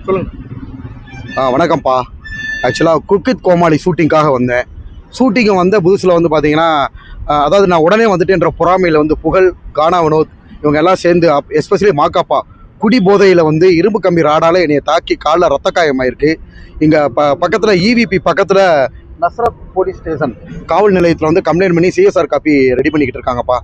சொல்லுங்க. வணக்கம்ப்பா. ஆக்சுவலாக குக் வித் கோமாளி ஷூட்டிங்காக வந்தேன். ஷூட்டிங்கு வந்த புதுசில் வந்து பார்த்தீங்கன்னா, அதாவது நான் உடனே வந்துட்டேன்ற பொறாமையில் வந்து புகழ், கானா வினோத் இவங்க எல்லாம் சேர்ந்து எஸ்பெஷலி மாக்காப்பா குடி போதையில் வந்து இரும்பு கம்பி ராடால் என்னை தாக்கி காலில் ரத்த காயமாயிருக்கு. இங்கே பக்கத்தில் இவிபி பக்கத்தில் நஸ்ரத் போலீஸ் ஸ்டேஷன் காவல் நிலையத்தில் வந்து கம்ப்ளைண்ட் பண்ணி சிஎஸ்ஆர் காப்பி ரெடி பண்ணிக்கிட்டு இருக்காங்கப்பா.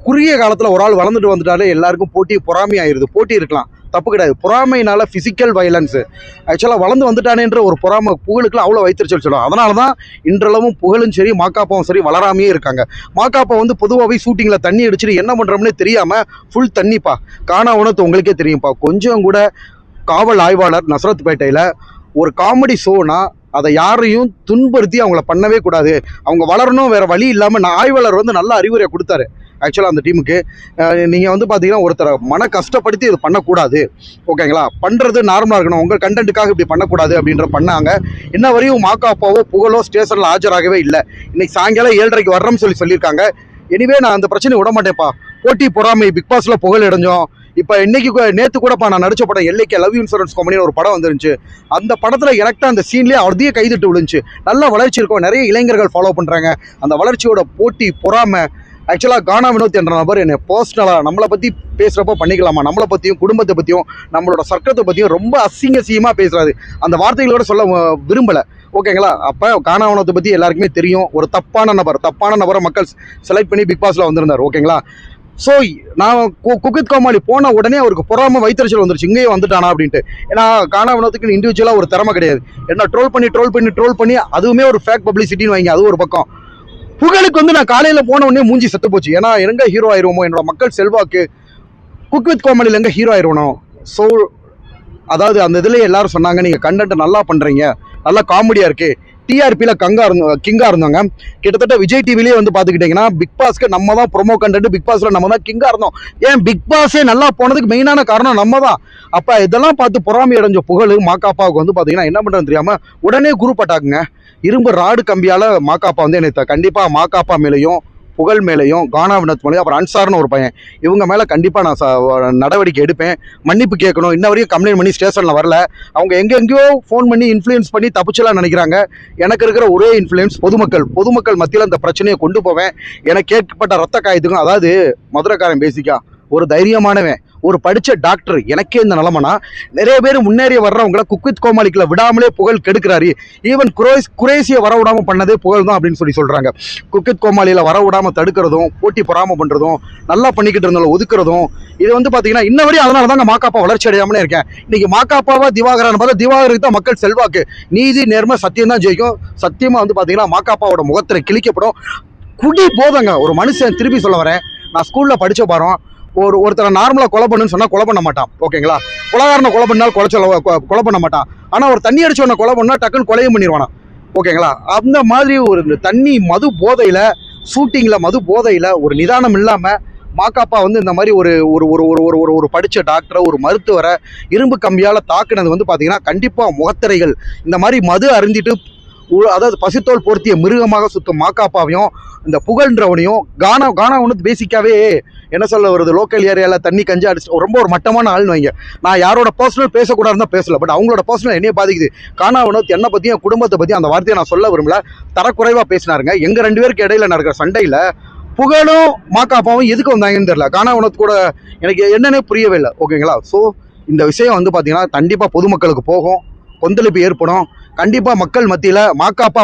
குறுகிய காலத்தில் ஒரு ஆள் வளர்ந்துட்டு வந்துட்டாலே எல்லாருக்கும் போட்டி பொறாமையாயிருது. போட்டி இருக்கலாம், தப்பு கிடையாது. பொறாமையினால ஃபிசிக்கல் வயலன்ஸு ஆக்சுவலாக வளர்ந்து வந்துட்டானேன்ற ஒரு பொறாமை புகழுக்குலாம் அவ்வளோ வைத்திருச்சல் சொல்லுவோம். அதனால தான் இன்றளவும் புகழும் சரி மாக்காப்பாவும் சரி வளராமையே இருக்காங்க. மாக்காப்பா வந்து பொதுவாகவே ஷூட்டிங்கில் தண்ணி அடிச்சுட்டு என்ன பண்ணுறோம்னே தெரியாமல் ஃபுல் தண்ணிப்பா. கானா உணர்த்து உங்களுக்கே தெரியும்ப்பா. கொஞ்சம் கூட காவல் ஆய்வாளர் நஸ்ரத்பேட்டையில் ஒரு காமெடி ஷோனா அதை யாரையும் துன்புறுத்தி அவங்கள பண்ணவே கூடாது. அவங்க வளரணும், வேறு வழி இல்லாமல் நான் ஆய்வாளர் வந்து நல்ல அறிவுரை கொடுத்தாரு ஆக்சுவலாக அந்த டீமுக்கு. நீங்கள் வந்து பார்த்தீங்கன்னா ஒருத்தரை மன கஷ்டப்படுத்தி இது பண்ணக்கூடாது, ஓகேங்களா? பண்ணுறது நார்மலாக இருக்கணும், உங்கள் கண்டென்ட்டுக்காக இப்படி பண்ணக்கூடாது அப்படின்ற பண்ணாங்க. இன்ன வரையும் மாக்காப்பாவோ புகழோ ஸ்டேஷனில் ஆஜராகவே இல்லை. இன்னைக்கு சாயங்காலம் 7:30 வர்றோம்னு சொல்லியிருக்காங்க. எனிவே நான் அந்த பிரச்சனையை விட மாட்டேன்ப்பா. போட்டி பொறாமை பிக் பாஸில் புகழ் இடைஞ்சோம். இப்போ இன்னைக்கு நேற்று கூடப்பா நான் நடிச்ச படம் எல்லைக்கு லவ் இன்சூரன்ஸ் கம்பெனின்னு ஒரு படம் வந்துருந்துச்சு. அந்த படத்தில் எனக்கு அந்த சீன்லேயே அவர்தையே கைதிட்டு விழுந்துச்சு. நல்ல வளர்ச்சி இருக்கும், நிறைய இளைஞர்கள் ஃபாலோ பண்ணுறாங்க. அந்த வளர்ச்சியோட போட்டி பொறாமை ஆக்சுவலாக கானா வினோத் என்ற நபர் என்னை பர்சனலாக நம்மளை பற்றி பேசுகிறப்போ பண்ணிக்கலாமா, நம்மளை பற்றியும் குடும்பத்தை பற்றியும் நம்மளோட சர்க்கத்தை பற்றியும் ரொம்ப அசிங்கமாக பேசுகிறாரு. அந்த வார்த்தைகளோட சொல்ல விரும்பலை, ஓகேங்களா? அப்போ கானா வினோத்தை பற்றி எல்லாருக்குமே தெரியும். ஒரு தப்பான நபரை மக்கள் செலக்ட் பண்ணி பிக் பாஸில் வந்திருந்தார், ஓகேங்களா? ஸோ நான் குக் வித் கோமாளி போன உடனே அவருக்கு பொறாமல் வைத்தறிச்சல் வந்துருச்சு, இங்கேயே வந்துட்டானா அப்படின்ட்டு. ஏன்னா கானா வினோத்துக்கு இண்டிவிஜுவலாக ஒரு திறமை கிடையாது. என்ன ட்ரோல் பண்ணி அதுவுமே ஒரு ஃபேக் பப்ளிசிட்டின்னு வைங்க, அது ஒரு பக்கம். புகழுக்கு வந்து நான் காலையில் போன உடனே மூஞ்சி செத்து போச்சு. ஏன்னா எங்கே ஹீரோ ஆயிடுவோமோ, என்னோட மக்கள் செல்வாக்கு குக் வித் கோமாளியில் எங்கே ஹீரோ ஆயிடுவோம். ஸோ அதாவது அந்த இதில் எல்லாரும் சொன்னாங்க, நீங்கள் கண்டென்ட் நல்லா பண்ணுறீங்க, நல்லா காமெடியாக இருக்குது, டிஆர்பியில் கிங்காக இருந்தாங்க. கிட்டத்தட்ட விஜய் டிவிலேயே வந்து பார்த்துக்கிட்டிங்கன்னா பிக் பாஸ்க்கு நம்ம தான் ப்ரொமோ கண்டென்ட், பிக் பாஸில் நம்ம தான் கிங்காக இருந்தோம். ஏன் பிக் பாஸே நல்லா போனதுக்கு மெயினான காரணம் நம்ம தான். அப்போ இதெல்லாம் பார்த்து பொறாமை அடைஞ்ச புகழ் மாக்காப்பாவுக்கு வந்து பார்த்தீங்கன்னா என்ன பண்ணுறதுன்னு தெரியாமல் உடனே குரூப் அட்டாக்குங்க. இரும்பு ராடு கம்பியால் மாக்காப்பா வந்து என்னை கண்டிப்பாக மாக்காப்பா மேலேயும் புகழ் மேலேயும் கானா வினோத் மேலேயும் அப்புறம் அன்சார்னு ஒரு பையன், இவங்க மேலே கண்டிப்பாக நான் நடவடிக்கை எடுப்பேன், மன்னிப்பு கேட்கணும். இன்ன வரையும் கம்ப்ளைண்ட் பண்ணி ஸ்டேஷனில் வரல. அவங்க எங்கெங்கேயோ ஃபோன் பண்ணி இன்ஃப்ளூயன்ஸ் பண்ணி தப்பிச்சலாம் நினைக்கிறாங்க. எனக்கு இருக்கிற ஒரே இன்ஃப்ளூயன்ஸ் பொதுமக்கள் மத்தியில் அந்த பிரச்சனையை கொண்டு போவேன். எனக்கு கேட்கப்பட்ட ரத்த காயத்துக்கும், அதாவது மதுரைக்காரன் பேசிக்கா ஒரு தைரியமானவன், ஒரு படித்த டாக்டர், எனக்கே இந்த நிலமனா நிறைய பேர் முன்னேறிய வர்றவங்கள குக் வித் கோமாளிக்குள்ள விடாமலே புகழ் கெடுக்கிறாரு. ஈவன் குரேசியை வர விடாமல் பண்ணதே புகழ் தான் அப்படின்னு சொல்கிறாங்க. குக் வித் கோமாளியில் வர விடாமல் தடுக்கிறதும், போட்டி பொறாமல் பண்ணுறதும், நல்லா பண்ணிக்கிட்டு இருந்தாலும் ஒதுக்குறதும், இது வந்து பார்த்தீங்கன்னா இன்ன வரையும் அதனால தாங்க மாக்காப்பா வளர்ச்சி அடையாமலே இருக்கேன். இன்னைக்கு மாக்காப்பாவா திவாகரான்னு பார்த்தா திவாகருக்கு தான் மக்கள் செல்வாக்கு. நீதி நேர்மை சத்தியம் தான் ஜெயிக்கும். சத்தியமாக வந்து பார்த்தீங்கன்னா மாக்காப்பாவோட முகத்தில் கிழிக்கப்படும். குடி போதங்க ஒரு மனுஷன். திருப்பி சொல்ல வரேன், நான் ஸ்கூலில் படித்த பாரம், ஒருத்தரை நார்மலாக கொலை பண்ணுன்னு சொன்னால் கொலை பண்ண மாட்டான், ஓகேங்களா? கொலைகாரனை கொலை பண்ணால் கொலை பண்ண மாட்டான். ஆனால் ஒரு தண்ணி அடிச்சவனை கொலை பண்ணால் டக்குன்னு கொலையும் பண்ணிடுவானா, ஓகேங்களா? அந்த மாதிரி ஒரு தண்ணி மது போதையில், ஷூட்டிங்கில் மது போதையில் ஒரு நிதானம் இல்லாமல் மாக்காப்பா வந்து இந்த மாதிரி ஒரு ஒரு ஒரு ஒரு ஒரு படித்த டாக்டரை, ஒரு மருத்துவரை இரும்பு கம்பியால் தாக்குனது வந்து பார்த்தீங்கன்னா கண்டிப்பாக முகத்திரைகள் இந்த மாதிரி மது அருந்திட்டு அதாவது பசித்தோல் போர்த்திய மிருகமாக சுற்றும் மாக்காப்பாவையும் இந்த புகழ்ன்றவனையும் கானா ஒன்று பேசிக்காவே என்ன சொல்ல வருது, லோக்கல் ஏரியாவில் தண்ணி கஞ்சி அடிச்சு ரொம்ப ஒரு மட்டமான ஆள்னு வைங்க. நான் யாரோட பர்சனல் பேசக்கூடாதுன்னு தான் பேசல, பட் அவங்களோட பர்சனல் என்னையே பாதிக்குது. கானா வினோத் என்னை பற்றியும் குடும்பத்தை பற்றியும் அந்த வார்த்தையை நான் சொல்ல விரும்பல, தரக்குறைவாக பேசினாருங்க. எங்கள் 2 பேருக்கு இடையில நடக்கிற சண்டையில் புகழும் மாக்காப்பாவும் எதுக்கு வந்தாங்கன்னு தெரியல. கானா வினோத் கூட எனக்கு என்னன்னே புரியவே இல்லை, ஓகேங்களா? ஸோ இந்த விஷயம் வந்து பார்த்தீங்கன்னா கண்டிப்பாக பொதுமக்களுக்கு போகும், கொந்தளிப்பு ஏற்படும். கண்டிப்பாக மக்கள் மத்தியில் மாக்காப்பா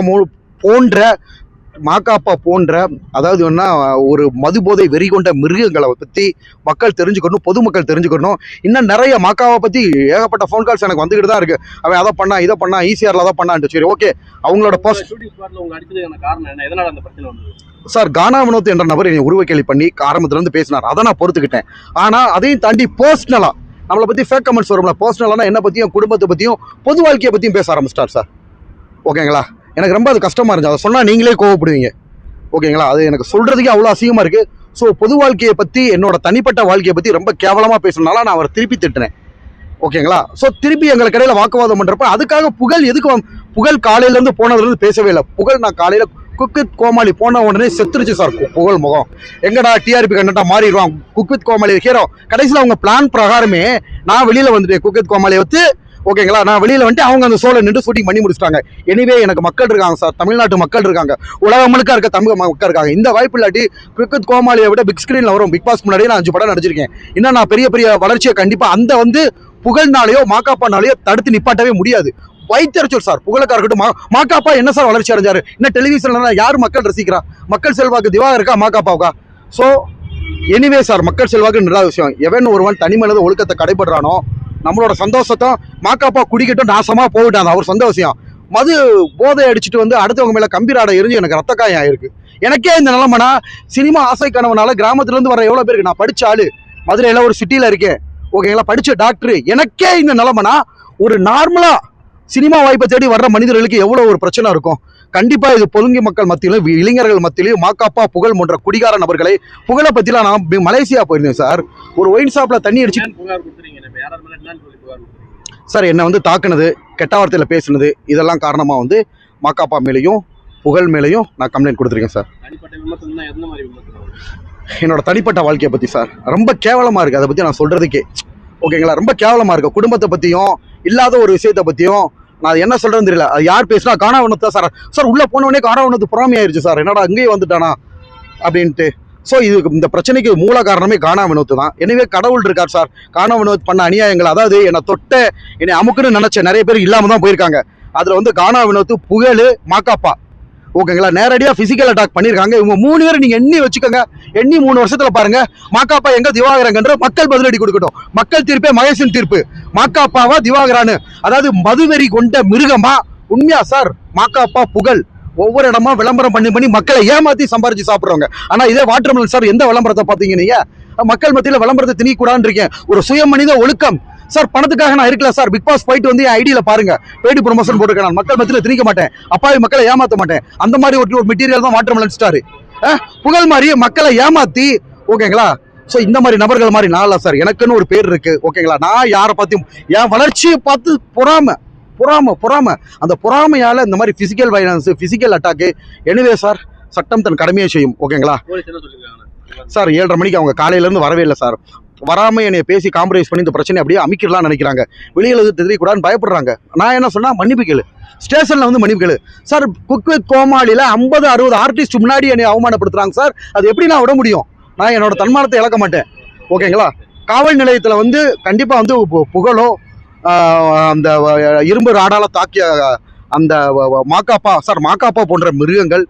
போன்ற அதாவது என்ன ஒரு மது போதை வெறி கொண்ட மிருகங்களை பற்றி மக்கள் தெரிஞ்சுக்கணும், பொதுமக்கள் தெரிஞ்சுக்கணும். இன்னும் நிறைய மாக்காவை பற்றி ஏகப்பட்ட ஃபோன் கால்ஸ் எனக்கு வந்துக்கிட்டு தான் இருக்குது. அவன் அதை பண்ணா இதை பண்ணா ஈஸியாரில் தான் பண்ணான்ட்டு. சரி, ஓகே. அவங்களோட சார் கானா வினோத் என்ற நபர் என்னை உருவக்கேலி பண்ணி ஆரம்பத்துலேருந்து பேசினார், அதை நான் பொறுத்துக்கிட்டேன். ஆனால் அதையும் தாண்டி பர்சனலாக நம்மளை பற்றி ஃபேக் கமெண்ட்ஸ் வரும்ல, பர்சனலானா என்னை பற்றியும் குடும்பத்தை பற்றியும் பொது வாழ்க்கையை பற்றியும் பேச ஆரம்பிச்சிட்டார் சார், ஓகேங்களா? எனக்கு ரொம்ப அது கஷ்டமாக இருந்துச்சு. அதை சொன்னால் நீங்களே கோவப்படுவீங்க, ஓகேங்களா? அது எனக்கு சொல்கிறதுக்கே அவ்வளோ அசிங்கமாக இருக்குது. ஸோ பொது வாழ்க்கையை பற்றி, என்னோட தனிப்பட்ட வாழ்க்கையை பற்றி ரொம்ப கேவலமாக பேசுனால நான் அவரை திருப்பி திட்டுனேன், ஓகேங்களா? ஸோ திருப்பி எங்களுக்கு இடையில வாக்குவாதம் பண்ணுறப்ப அதுக்காக புகழ் காலையிலேருந்து போனதுலேருந்து பேசவே இல்லை. புகழ் நான் காலையில் குக் வித் கோமாளி போன உடனே செத்துருச்சு சார் புகழ் முகம். எங்கடா டிஆர்பி கண்டா மாறிடுவான் குக் வித் கோமாளி ஹீரோ. கடைசியில் அவங்க பிளான் பிரகாரமே நான் வெளியில வந்துட்டேன் குக் வித் கோமாளியை வச்சு. ஓகேங்களா, நான் வெளியில வந்துட்டு அவங்க அந்த ஷோல நின்று ஷூட்டிங் பண்ணி முடிச்சிட்டாங்க. எனிவே எனக்கு மக்கள் இருக்காங்க சார், தமிழ்நாட்டு மக்கள் இருக்காங்க, உலகம் முழுக்க இருக்க தமிழ் மக்கள் இருக்காங்க. இந்த வாய்ப்பு இல்லாட்டி குக் வித் கோமாளியை விட பிக் ஸ்கிரீன்ல வரும். பிக் பாஸ் முன்னாடியே நான் 5 படம் நடிச்சிருக்கேன். இன்னும் நான் பெரிய பெரிய வளர்ச்சியை கண்டிப்பா அந்த வந்து புகழ்னாலேயோ மாக்காப்பானாலேயோ தடுத்து நிப்பாட்டவே முடியாது. வைத்தறிச்சல் சார் புகழுக்கா இருக்கட்டும். மாக்காப்பா என்ன சார் வளர்ச்சி அடைஞ்சாரு? இன்னும் டெலிவிஷன்ல யார் மக்கள் ரசிக்கிறா? மக்கள் செல்வாக்கு திவாகருக்கா மாக்காப்பாவுக்கா? ஸோ எனிவே சார், மக்கள் செல்வாக்கு நல்ல விஷயம். எவன் ஒருவன் தனிமனித ஒழுக்கத்தை கடைபடுறானோ நம்மளோட சந்தோஷத்தை மாக்காப்பா குடிக்கட்டும், நாசமா போயிட்டான், அவர் சந்தோஷம். மது போதை அடிச்சுட்டு வந்து அடுத்தவங்க மேல கம்பீராடை எரிஞ்சு எனக்கு ரத்த காயம் ஆயிருக்கு. எனக்கே இந்த நிலைமைனா சினிமா ஆசை கனவுனால கிராமத்துல இருந்து வர எவ்வளவு பேருக்கு, நான் படிச்ச ஆளு மதுரையில ஒரு சிட்டியில இருக்கேன், ஓகேங்களா, படிச்ச டாக்டர், எனக்கே இந்த நிலைமைனா ஒரு நார்மலா சினிமா வாய்ப்பை தேடி வர்ற மனிதர்களுக்கு எவ்வளவு ஒரு பிரச்சனை இருக்கும். கண்டிப்பா இது பொதுங்கி மக்கள் மத்தியிலும் இளைஞர்கள் மத்தியிலும் மாக்காப்பா புகழ் போன்ற குடிகார நபர்களை புகழை பத்திலாம் நான் மலேசியா போயிருந்தேன் சார். ஒரு ஒயின் ஷாப்ல தண்ணி அடிச்சு சார் என்னை வந்து தாக்குனது, கெட்ட வார்த்தையில பேசுனது, இதெல்லாம் காரணமா வந்து மாக்காப்பா மேலேயும் புகழ் மேலேயும் நான் கம்ப்ளைண்ட் கொடுத்துருக்கேன் சார். என்னோட தனிப்பட்ட வாழ்க்கையை பத்தி சார் ரொம்ப கேவலமா இருக்கு, அதை பத்தி நான் சொல்றதுக்கே. ஓகேங்களா, ரொம்ப கேவலமா இருக்கு. குடும்பத்தை பத்தியும் இல்லாத ஒரு விஷயத்தை பத்தியும் நான் என்ன சொல்றேன்னு தெரியல. அது யார் பேசினா காணாவணத்தை சார் சார் உள்ள போனவனே காணாவணத்து புறாமையாயிருச்சு சார். என்னடா அங்கேயே வந்துட்டானா அப்படின்ட்டு. ஸோ இது இந்த பிரச்சனைக்கு மூல காரணமே காணா வினோத்து தான். எனவே கடவுள் இருக்கார் சார். காணா வினோத் பண்ண அநியாயங்கள், அதாவது என்னை தொட்ட என்னை அமுக்குன்னு நினைச்ச நிறைய பேர் இல்லாம தான் போயிருக்காங்க. அதுல வந்து காணா வினோத்து, புகழ், மாக்காப்பா, ஓகேங்களா, நேரடியா பிசிக்கல் அட்டாக் பண்ணிருக்காங்க. இவங்க 3 பேரும் நீங்க எண்ணி வச்சுக்கோங்க. எண்ணி 3 வருஷத்துல பாருங்க மாக்காப்பா எங்க திவாகரங்கன்ற மக்கள் பதிலடி கொடுக்கட்டும். மக்கள் தீர்ப்பே மகேசன் தீர்ப்பு. மாக்காப்பாவா திவாகரானு, அதாவது மதுவெறி கொண்ட மிருகமா? உண்மையா சார், மாக்காப்பா புகழ் ஒவ்வொரு இடமா விளம்பரம் பண்ணி மக்களை ஏமாத்தி சம்பாரிச்சு சாப்பிடுறவங்க. ஆனா இதே வாட்டர்மெலன் சார் எந்த விளம்பரத்தை பாத்தீங்க நீங்க? மக்கள் மத்தியில விளம்பரத்தை திணிக்கூடான்னு இருக்கேன். ஒரு சுய மனித ஒழுக்கம் சார். பணத்துக்காக நான் இருக்கல சார். பிக் பாஸ் போயிட்டு வந்து என் ஐடியில பாருங்க, பெய்டு ப்ரொமோஷன் போட்டுருக்கேன். நான் மக்கள் மத்தியில திணிக்க மாட்டேன், அப்பாவி மக்களை ஏமாத்த மாட்டேன். அந்த மாதிரி ஒரு மெட்டீரியல் தான் வாட்டர்மெலன் ஸ்டார். புகழ் மாதிரி மக்களை ஏமாத்தி, ஓகேங்களா. ஸோ இந்த மாதிரி நபர்கள் மாதிரி நான் இல்ல சார். எனக்குன்னு ஒரு பேர் இருக்கு, ஓகேங்களா. நான் யாரை பார்த்தும் என் வளர்ச்சியை பார்த்து பொறாம அந்த பொறாமையால இந்த மாதிரி பிசிக்கல் வயலன்ஸ், பிசிக்கல் அட்டாக்கு. எனவே சார், சட்டம் தன் கடமையை செய்யும், ஓகேங்களா. சார் 7:30 மணிக்கு அவங்க காலையில இருந்து வரவே இல்லை சார். வராம என்னை பேசி காம்ப்ரமைஸ் பண்ணி இந்த பிரச்சனை அப்படியே அமைக்கலாம் நினைக்கிறாங்க. வெளியில தெரியக்கூடாதுன்னு பயப்படுறாங்க. நான் என்ன சொன்னா, மன்னிப்பு கேளு, ஸ்டேஷன்ல வந்து மன்னிப்பு கேளு சார். குக் வித் கோமாளியில 50-60 ஆர்டிஸ்ட் முன்னாடி என்னை அவமானப்படுத்துறாங்க சார். அது எப்படி நான் விட முடியும்? நான் என்னோட தன்மானத்தை இழக்க மாட்டேன், ஓகேங்களா. காவல் நிலையத்துல வந்து கண்டிப்பா வந்து புகழோ அந்த இரும்பு ராடால தாக்கிய அந்த மாக்காப்பா சார், மாக்காப்பா போன்ற மிருகங்கள்